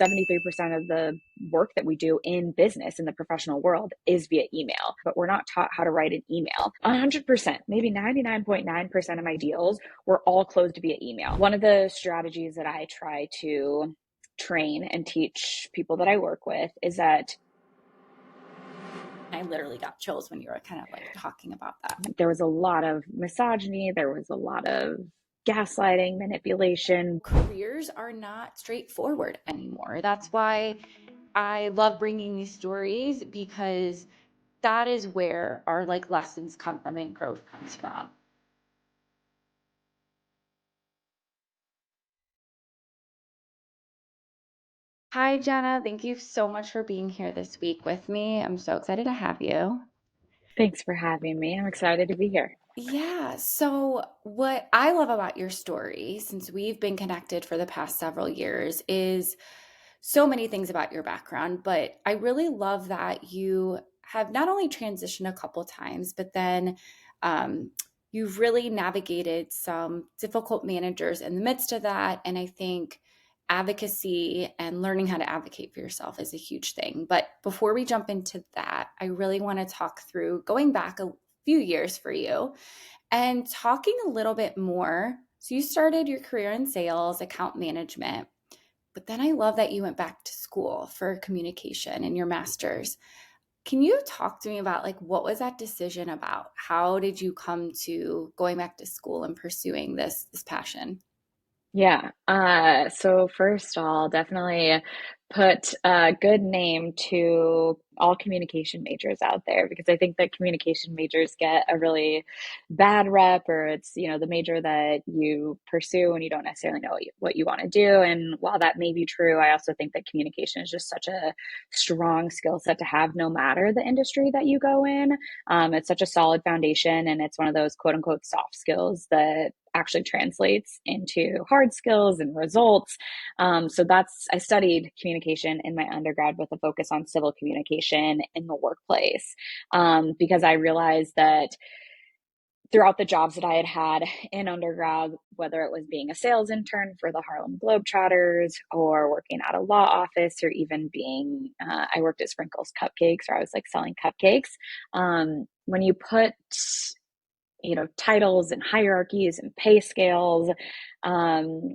73% of the work that we do in business, in the professional world, is via email, but we're not taught how to write an email. 100%, maybe 99.9% of my deals were all closed via email. One of the strategies that I try to train and teach people that I work with is that I literally got chills when you were kind of like talking about that. there was a lot of misogyny, there was a lot of gaslighting, manipulation. Careers are not straightforward anymore. That's why I love bringing these stories, because that is where our like lessons come from and growth comes from. Hi, Jenna. Thank you so much for being here this week with me. I'm so excited to have you. Thanks for having me. I'm excited to be here. Yeah. So, what I love about your story, since we've been connected for the past several years, is so many things about your background. But I really love that you have not only transitioned a couple times, but then um, you've really navigated some difficult managers in the midst of that. And I think advocacy and learning how to advocate for yourself is a huge thing. But before we jump into that, I really want to talk through going back a few years for you and talking a little bit more. So you started your career in sales, account management, but then I love that you went back to school for communication and your master's. Can you talk to me about like what was that decision about? How did you come to going back to school and pursuing this passion? Yeah. So first I'll definitely put a good name to all communication majors out there, because I think that communication majors get a really bad rep, or it's, the major that you pursue and you don't necessarily know what you want to do. And while that may be true, I also think that communication is just such a strong skill set to have no matter the industry that you go in. It's such a solid foundation, and it's one of those quote unquote soft skills that actually translates into hard skills and results. I studied communication in my undergrad with a focus on civil communication in the workplace, because I realized that throughout the jobs that I had had in undergrad, whether it was being a sales intern for the Harlem Globetrotters or working at a law office, or even I worked at Sprinkles Cupcakes, or I was like selling cupcakes. When you put titles and hierarchies and pay scales, um,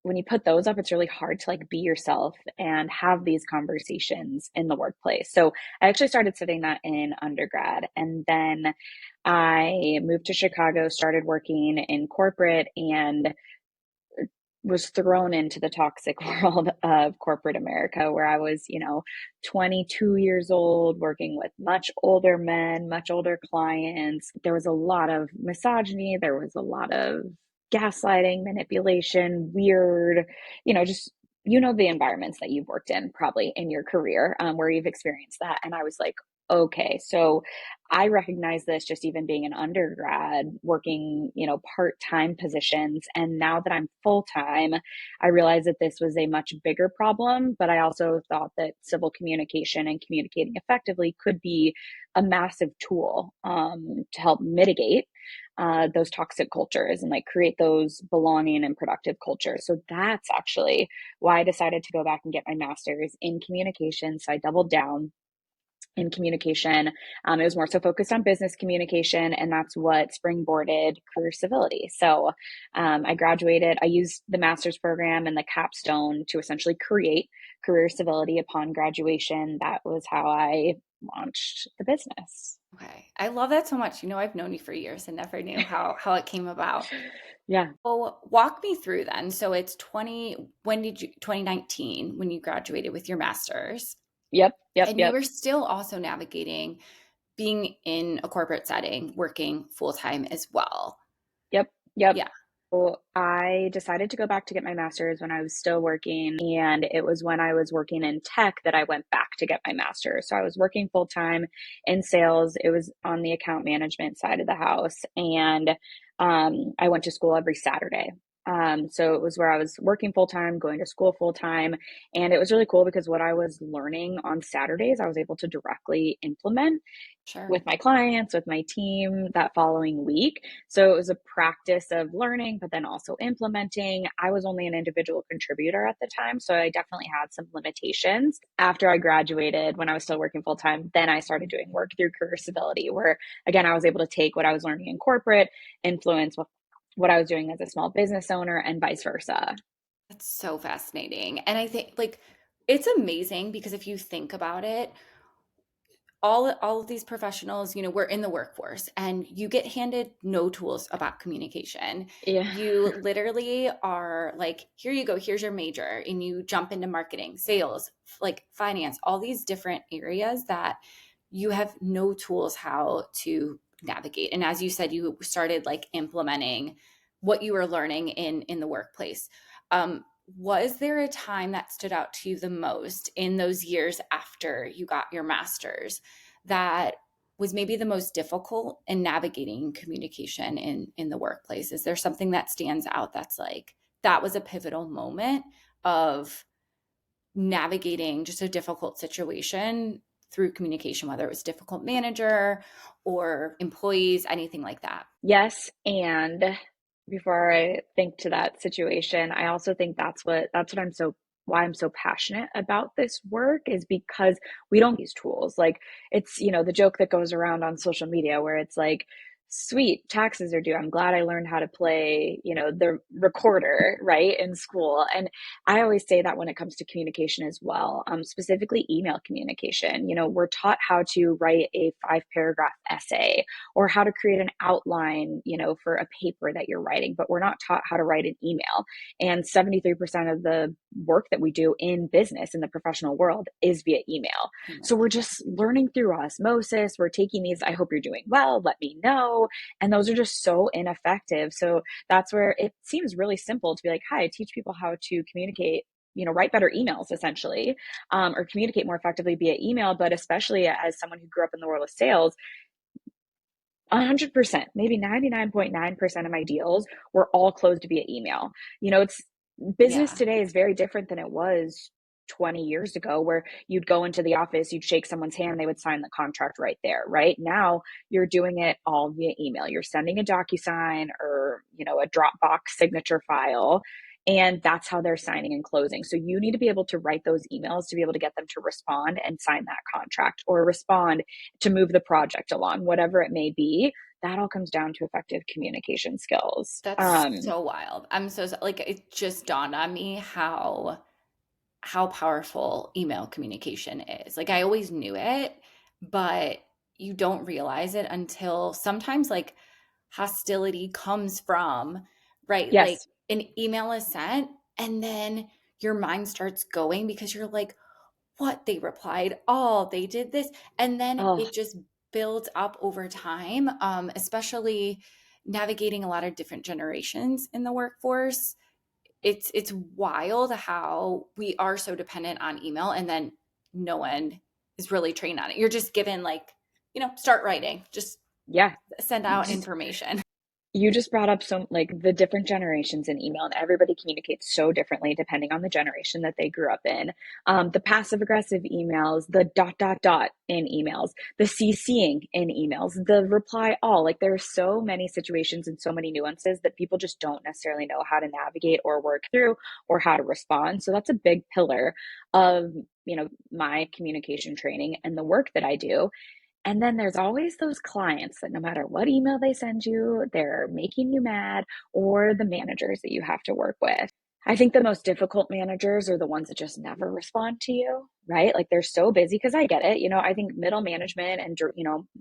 when you put those up, it's really hard to like be yourself and have these conversations in the workplace. So I actually started studying that in undergrad, and then I moved to Chicago, started working in corporate, and was thrown into the toxic world of corporate America, where I was, 22 years old, working with much older men, much older clients. There was a lot of misogyny. There was a lot of gaslighting, manipulation, weird, just, the environments that you've worked in probably in your career, where you've experienced that. And I was like, okay, so I recognize this just even being an undergrad, working, part-time positions. And now that I'm full-time, I realized that this was a much bigger problem, but I also thought that civil communication and communicating effectively could be a massive tool, to help mitigate those toxic cultures and like create those belonging and productive cultures. So that's actually why I decided to go back and get my master's in communication. So I doubled down in communication. It was more so focused on business communication, and that's what springboarded career civility. So I graduated, I used the master's program and the capstone to essentially create career civility upon graduation. That was how I launched the business. Okay. I love that so much. I've known you for years and never knew how it came about. Yeah. Well, walk me through then. So it's 2019 when you graduated with your master's, Yep. Yep. and you Yep. were still also navigating being in a corporate setting, working full time as well. Yep. Yep. Yeah. So I decided to go back to get my master's when I was still working. And it was when I was working in tech that I went back to get my master's. So I was working full time in sales. It was on the account management side of the house. And I went to school every Saturday. So it was where I was working full time, going to school full time. And it was really cool because what I was learning on Saturdays, I was able to directly implement Sure. with my clients, with my team that following week. So it was a practice of learning, but then also implementing. I was only an individual contributor at the time, so I definitely had some limitations. After I graduated, when I was still working full time, then I started doing work through Career Civility, where again, I was able to take what I was learning in corporate, influence what I was doing as a small business owner, and vice versa. That's so fascinating. And I think like it's amazing because if you think about it, all of these professionals, you know, we're in the workforce and you get handed no tools about communication. Yeah. You literally are like, here you go, here's your major, and you jump into marketing, sales, like finance, all these different areas that you have no tools how to navigate. And as you said, you started like implementing what you were learning in the workplace. Was there a time that stood out to you the most in those years after you got your master's that was maybe the most difficult in navigating communication in the workplace? Is there something that stands out that's like that was a pivotal moment of navigating just a difficult situation through communication, whether it was difficult manager or employees, anything like that? Yes, and before I think to that situation, I also think that's what I'm so why I'm so passionate about this work is because we don't use tools. Like it's, the joke that goes around on social media where it's like, sweet, taxes are due. I'm glad I learned how to play, the recorder, right, in school. And I always say that when it comes to communication as well, specifically email communication. We're taught how to write a 5 paragraph essay or how to create an outline, for a paper that you're writing, but we're not taught how to write an email. And 73% of the work that we do in business in the professional world is via email. So Email. we're Yeah. just learning through osmosis. We're taking these, I hope you're doing well, let me know. And those are just so ineffective. So that's where it seems really simple to be like, hi, I teach people how to communicate, write better emails essentially, or communicate more effectively via email. But especially as someone who grew up in the world of sales, 100%, maybe 99.9% of my deals were all closed via email. It's business Yeah. today is very different than it was 20 years ago, where you'd go into the office, you'd shake someone's hand, they would sign the contract right there. Right now, you're doing it all via email. You're sending a DocuSign or, a Dropbox signature file. And that's how they're signing and closing. So you need to be able to write those emails to be able to get them to respond and sign that contract or respond to move the project along, whatever it may be. That all comes down to effective communication skills. That's so wild. I'm so like it just dawned on me how powerful email communication is. Like I always knew it, but you don't realize it until sometimes like hostility comes from, right? Like Yes. an email is sent and then your mind starts going because you're like, what? They replied, oh, they did this. And then Oh, it just builds up over time, especially navigating a lot of different generations in the workforce. It's wild how we are so dependent on email and then no one is really trained on it. You're just given like, start writing, just yeah. send out information. You just brought up some like the different generations in email, and everybody communicates so differently depending on the generation that they grew up in. The passive aggressive emails, the dot dot dot in emails, the CCing in emails, the reply all. Like there are so many situations and so many nuances that people just don't necessarily know how to navigate or work through or how to respond. So that's a big pillar of my communication training and the work that I do. And then there's always those clients that no matter what email they send you, they're making you mad, or the managers that you have to work with. I think the most difficult managers are the ones that just never respond to you, right? Like they're so busy because I get it. I think middle management and,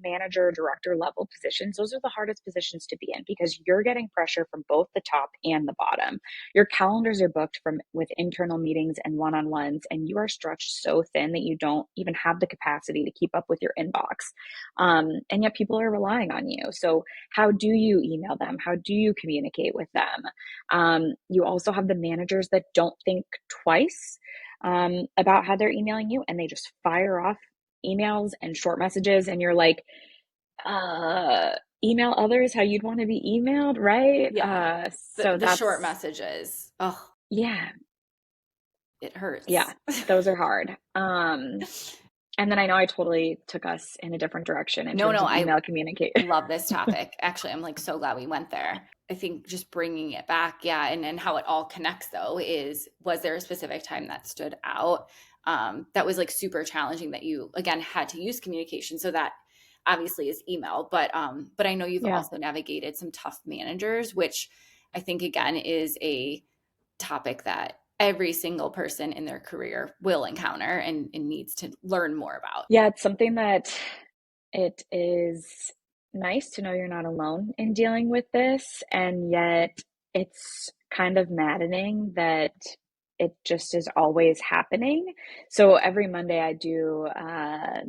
manager, director level positions, those are the hardest positions to be in because you're getting pressure from both the top and the bottom. Your calendars are booked from with internal meetings and one-on-ones, and you are stretched so thin that you don't even have the capacity to keep up with your inbox. And yet people are relying on you. So how do you email them? How do you communicate with them? You also have the managers that don't think twice about how they're emailing you, and they just fire off emails and short messages, and you're like, email others how you'd want to be emailed, right? Yeah. So The short that's, messages. Oh, yeah, it yeah, hurts. those are hard. And then I know I totally took us in a different direction in No, terms no, of I email communication. love this topic. Actually, I'm like so glad we went there. I think just bringing it back, yeah, and how it all connects though is, was there a specific time that stood out that was like super challenging that you again had to use communication? So that obviously is email, but I know you've Yeah. also navigated some tough managers, which I think again is a topic that every single person in their career will encounter and needs to learn more about. Yeah, it's something that it is nice to know you're not alone in dealing with this, and yet it's kind of maddening that it just is always happening. So every Monday I do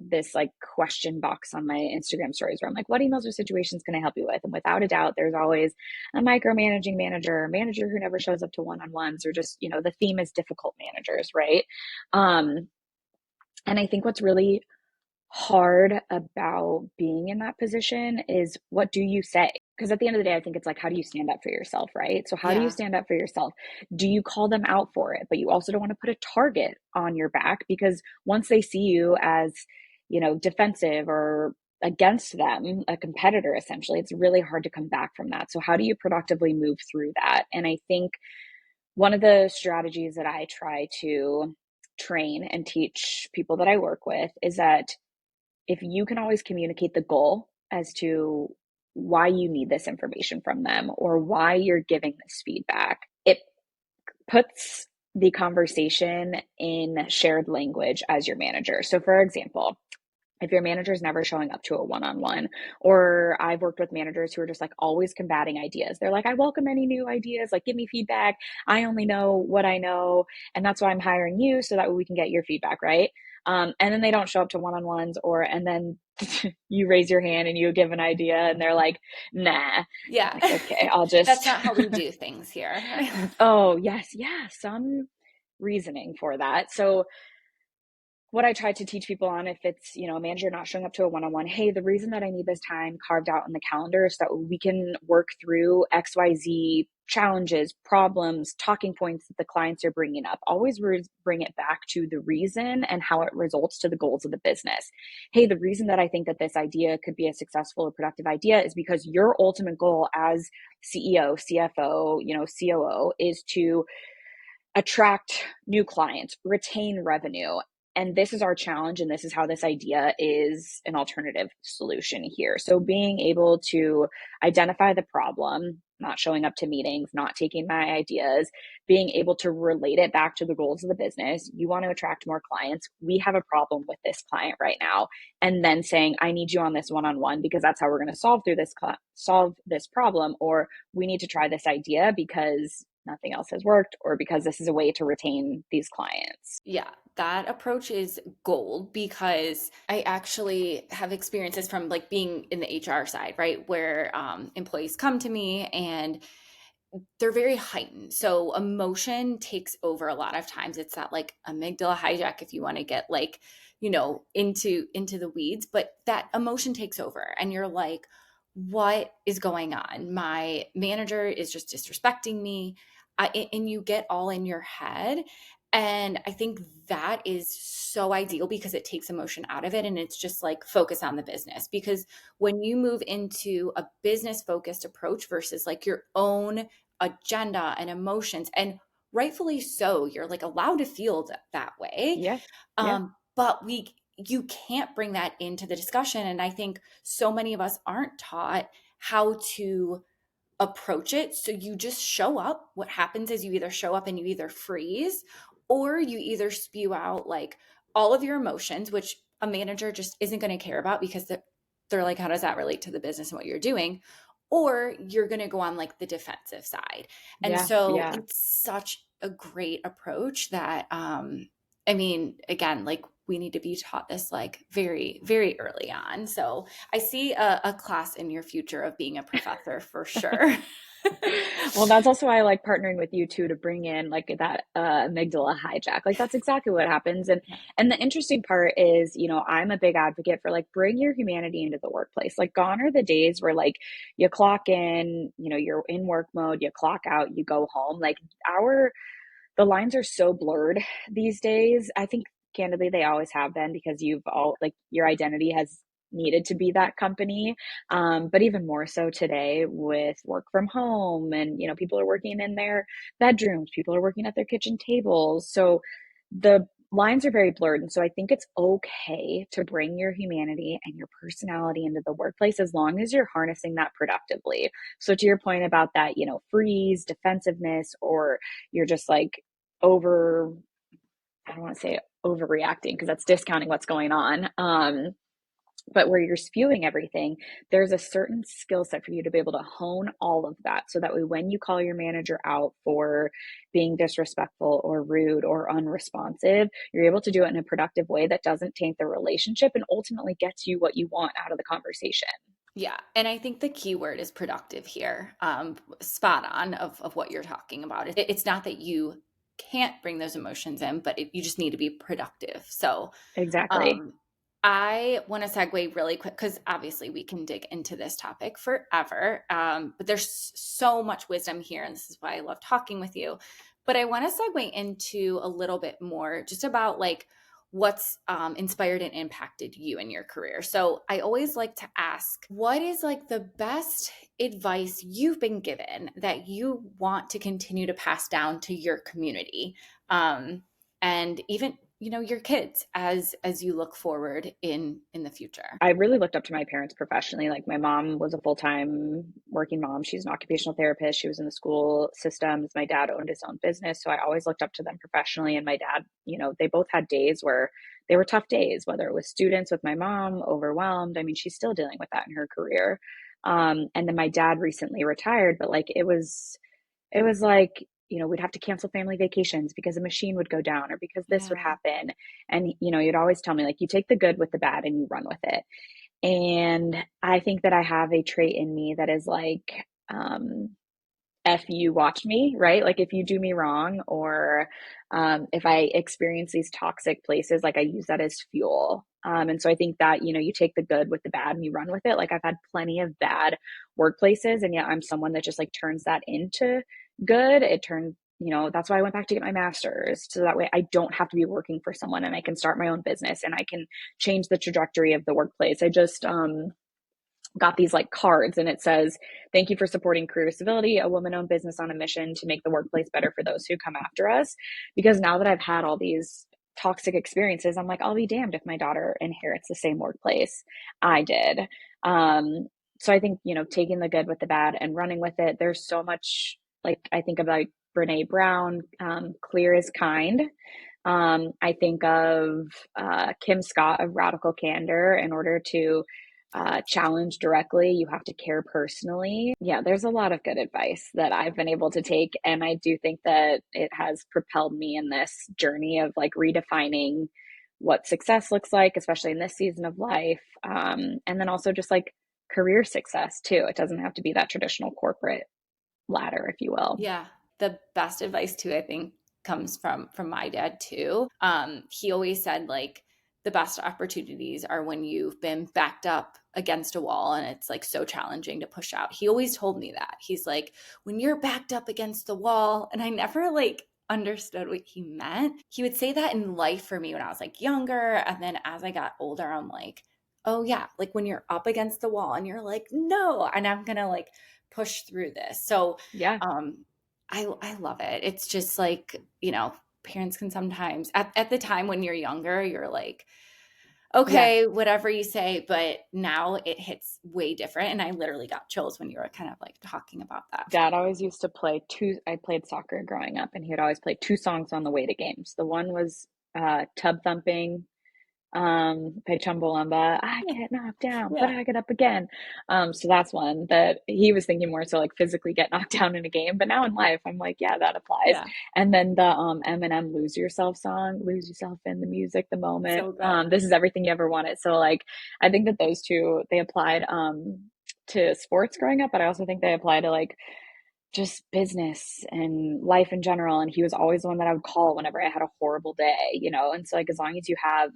this like question box on my Instagram stories where I'm like, what emails or situations can I help you with? And without a doubt, there's always a micromanaging manager, a manager who never shows up to one-on-ones, or just, the theme is difficult managers, right? Um, and I think what's really hard about being in that position is, what do you say? Because at the end of the day, I think it's like, how do you stand up for yourself, right? So, how do you Yeah. stand up for yourself? Do you call them out for it? But you also don't want to put a target on your back, because once they see you as, defensive or against them, a competitor essentially, it's really hard to come back from that. So, how do you productively move through that? And I think one of the strategies that I try to train and teach people that I work with is that if you can always communicate the goal as to why you need this information from them or why you're giving this feedback, it puts the conversation in shared language as your manager. So, for example, if your manager is never showing up to a one-on-one, or I've worked with managers who are just like always combating ideas. They're like, I welcome any new ideas, like give me feedback. I only know what I know, and that's why I'm hiring you, so that way we can get your feedback, right? And then they don't show up to one-on-ones, and then you raise your hand and you give an idea and they're like, nah. Yeah. Like, okay, I'll That's just not how we do things here. oh yes, yeah, some reasoning for that. So what I try to teach people on, if it's, a manager not showing up to a one-on-one, hey, the reason that I need this time carved out in the calendar is that we can work through XYZ challenges, problems, talking points that the clients are bringing up. Always bring it back to the reason and how it results to the goals of the business. Hey, the reason that I think that this idea could be a successful or productive idea is because your ultimate goal as CEO, CFO, COO is to attract new clients, retain revenue. And this is our challenge, and this is how this idea is an alternative solution here. So, being able to identify the problem, not showing up to meetings, not taking my ideas, being able to relate it back to the goals of the business. You want to attract more clients. We have a problem with this client right now. And then saying, I need you on this one on one because that's how we're going to solve this problem. Or we need to try this idea because nothing else has worked, or because this is a way to retain these clients. Yeah, that approach is gold because I actually have experiences from like being in the HR side, right? Where employees come to me and they're very heightened. So emotion takes over a lot of times. It's that like amygdala hijack if you want to get like, into the weeds, but that emotion takes over and you're like, what is going on? My manager is just disrespecting me. And you get all in your head. And I think that is so ideal because it takes emotion out of it and it's just like focus on the business. Because when you move into a business focused approach versus like your own agenda and emotions, and rightfully so, you're like allowed to feel that way, Yeah. Yeah. but you can't bring that into the discussion. And I think so many of us aren't taught how to approach it. So you just show up. What happens is you either show up and you either freeze or you either spew out like all of your emotions, which a manager just isn't going to care about because they're like, how does that relate to the business and what you're doing? Or you're going to go on like the defensive side. And Yeah. so Yeah. it's such a great approach that, I mean, again, like we need to be taught this like very, very early on. So I see a class in your future of being a professor for sure. Well, that's also why I like partnering with you too to bring in like that amygdala hijack. Like that's exactly what happens. And Yeah. and the interesting part is, I'm a big advocate for like bring your humanity into the workplace. Like gone are the days where like you clock in, you're in work mode, you clock out, you go home. Like our the lines are so blurred these days. I think candidly they always have been because you've all like your identity has needed to be that company. But even more so today with work from home and people are working in their bedrooms, people are working at their kitchen tables. So the lines are very blurred. And so I think it's okay to bring your humanity and your personality into the workplace as long as you're harnessing that productively. So to your point about that, freeze, defensiveness, or you're just like over, I don't want to say overreacting because that's discounting what's going on. But where you're spewing everything, there's a certain skill set for you to be able to hone all of that. So that way, when you call your manager out for being disrespectful or rude or unresponsive, you're able to do it in a productive way that doesn't taint the relationship and ultimately gets you what you want out of the conversation. Yeah, and I think the key word is productive here. Spot on of what you're talking about. It's not that you can't bring those emotions in, but you just need to be productive. So, Exactly. um, I want to segue really quick because obviously we can dig into this topic forever. But there's so much wisdom here, and this is why I love talking with you. But I want to segue into a little bit more just about like what's inspired and impacted you in your career. So I always like to ask, what is like the best advice you've been given that you want to continue to pass down to your community? And even your kids as you look forward in the future. I really looked up to my parents professionally. Like my mom was a full-time working mom. She's an occupational therapist. She was in the school systems. My dad owned his own business. So I always looked up to them professionally. And my dad, they both had days where they were tough days, whether it was students with my mom, overwhelmed. I mean, she's still dealing with that in her career. And then my dad recently retired, but like it was like, we'd have to cancel family vacations because a machine would go down or because this would Yeah. happen. And, you'd always tell me, like, you take the good with the bad and you run with it. And I think that I have a trait in me that is like, if you watch me, right? Like if you do me wrong or if I experience these toxic places, like I use that as fuel. And so I think that, you take the good with the bad and you run with it. Like I've had plenty of bad workplaces, and yet I'm someone that just like turns that into good. It turned, that's why I went back to get my master's. So that way I don't have to be working for someone and I can start my own business and I can change the trajectory of the workplace. I just, got these like cards and it says, "Thank you for supporting Career Civility, a woman owned business on a mission to make the workplace better for those who come after us." Because now that I've had all these toxic experiences, I'm like, I'll be damned if my daughter inherits the same workplace I did. Um, so I think, taking the good with the bad and running with it, there's so much, like, I think about Brene Brown, clear is kind. I think of Kim Scott of Radical Candor. In order to challenge directly, you have to care personally. Yeah, there's a lot of good advice that I've been able to take. And I do think that it has propelled me in this journey of like redefining what success looks like, especially in this season of life. And then also just like career success too. It doesn't have to be that traditional corporate ladder, if you will. Yeah. The best advice too, I think, comes from my dad too. He always said like the best opportunities are when you've been backed up against a wall and it's like so challenging to push out. He always told me that. He's like, when you're backed up against the wall, and I never like understood what he meant. He would say that in life for me when I was like younger. And then as I got older, I'm like, oh yeah, like when you're up against the wall and you're like, no, and I'm gonna like push through this. So Yeah. um I love it. It's just like, parents can sometimes at the time when you're younger, you're like, Yeah. okay, whatever you say, but now it hits way different. And I literally got chills when you were kind of like talking about that. Dad always used to play I played soccer growing up, and he would always play two songs on the way to games. The one was Tub Thumping by Chumbawamba. I Yeah. get knocked down, but Yeah. I get up again. So that's one that he was thinking more so like physically get knocked down in a game. But now in life, I'm like, yeah, that applies. Yeah. And then the Eminem "Lose Yourself" song, lose yourself in the music, the moment. So good. This is everything you ever wanted. So like, I think that those two they applied to sports growing up, but I also think they apply to like just business and life in general. And he was always the one that I would call whenever I had a horrible day, you know? And so, like, as long as you have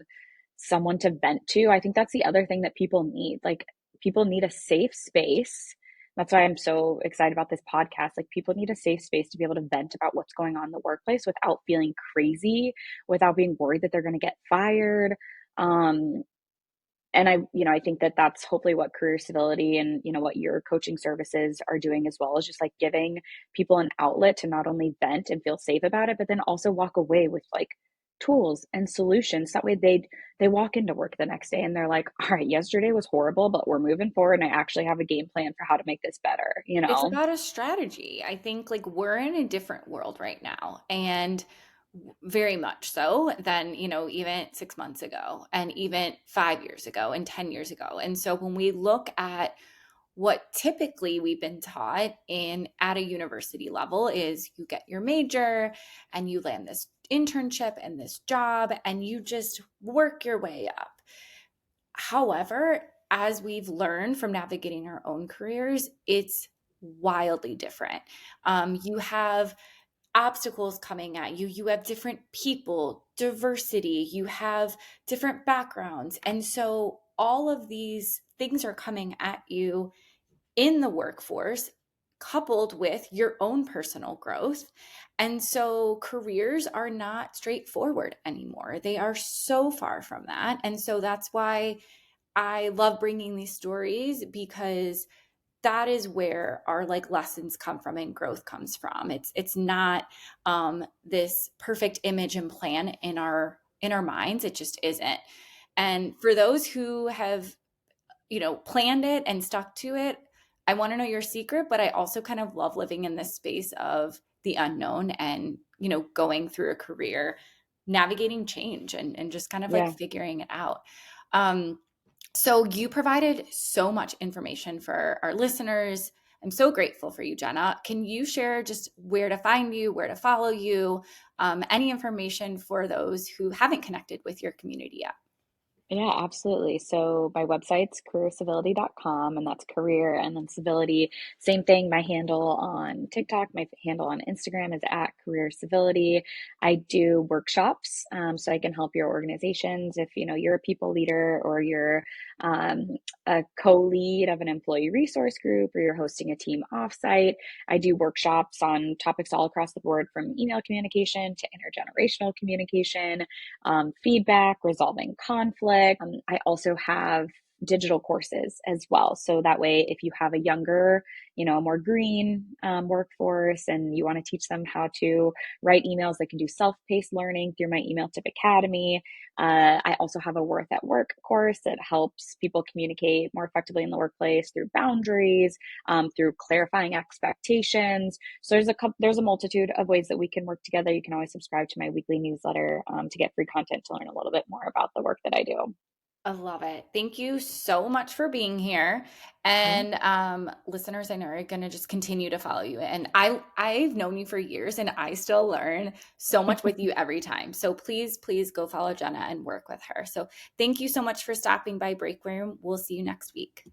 someone to vent to, I think that's the other thing that people need. Like, people need a safe space. That's why I'm so excited about this podcast. Like, people need a safe space to be able to vent about what's going on in the workplace without feeling crazy, without being worried that they're going to get fired. Um, and I think that that's hopefully what career civility and, what your coaching services are doing as well, is just like giving people an outlet to not only vent and feel safe about it, but then also walk away with like tools and solutions. That way they walk into work the next day and they're like, all right, yesterday was horrible, but we're moving forward and I actually have a game plan for how to make this better, you It's know? about a strategy. I think like we're in a different world right now, and very much so than, even 6 months ago, and even 5 years ago, and 10 years ago. And so when we look at what typically we've been taught in at a university level is you get your major and you land this internship and this job and you just work your way up. However, as we've learned from navigating our own careers, it's wildly different. You have obstacles coming at you. You have different people, diversity, you have different backgrounds. And so all of these things are coming at you in the workforce, coupled with your own personal growth. And so careers are not straightforward anymore. They are so far from that. And so that's why I love bringing these stories, because that is where our like lessons come from and growth comes from. It's not this perfect image and plan in our minds. It just isn't. And for those who have planned it and stuck to it, I want to know your secret, but I also kind of love living in this space of the unknown and, going through a career, navigating change and just kind of like Yeah. figuring it out. Um, so you provided so much information for our listeners. I'm so grateful for you, Jenna. Can you share just where to find you, where to follow you, any information for those who haven't connected with your community yet? Yeah, absolutely. So my website's careercivility.com, and that's career and then civility. Same thing. My handle on TikTok, my handle on Instagram is at career civility. I do workshops, so I can help your organizations if you're a people leader, or you're um, a co-lead of an employee resource group, or you're hosting a team offsite. I do workshops on topics all across the board, from email communication to intergenerational communication, feedback, resolving conflict. I also have digital courses as well. So that way, if you have a younger, a more green workforce, and you want to teach them how to write emails, they can do self-paced learning through my Email Tip Academy. I also have a Worth at Work course that helps people communicate more effectively in the workplace through boundaries, through clarifying expectations. So there's a multitude of ways that we can work together. You can always subscribe to my weekly newsletter to get free content to learn a little bit more about the work that I do. I love it. Thank you so much for being here. Yeah. And listeners, I know are going to just continue to follow you. And I've known you for years, and I still learn so much with you every time. So please, please go follow Jenna and work with her. So thank you so much for stopping by Break Room. We'll see you next week.